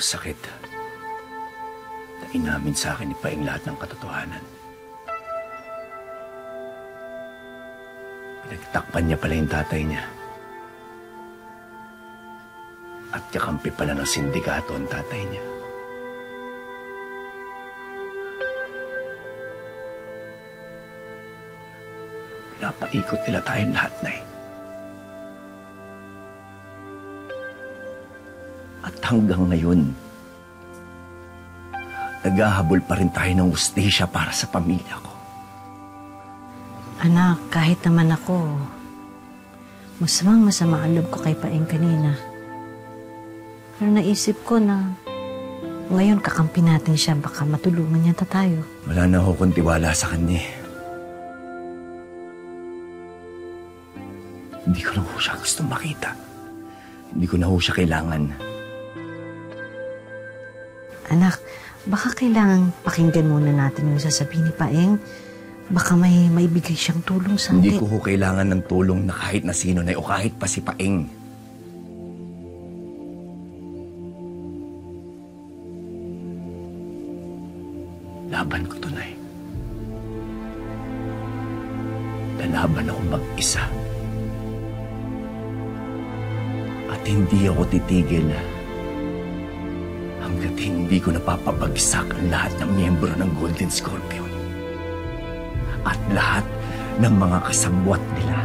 sakit na inamin sa akin ni Paeng lahat ng katotohanan. Pinagtakpan niya pala yung tatay niya. At kakampi pala ng sindikato ang tatay niya. Pinapaikot nila tayong lahat, Nay. At hanggang ngayon, naghahabol pa rin tayo ng hustisya para sa pamilya ko. Anak, kahit naman ako, masama ang loob ko kay Paeng kanina. Pero naisip ko na ngayon kakampi natin siya, baka matulungan niya tayo. Wala na ako kung tiwala sa kanya. Hindi ko na ho siya gusto makita. Hindi ko na ho siya kailangan. Anak, baka kailangan pakinggan muna natin yung sasabihin ni Paeng. Baka may maibigay siyang tulong sa atin. Hindi ko ho kailangan ng tulong na kahit na sino na o kahit pa si Paeng. Laban ko to, Nay. Lalaban ako mag-isa. At hindi ako titigil hanggat hindi ko napapabagsak ang lahat ng miyembro ng Golden Scorpion at lahat ng mga kasabwat nila.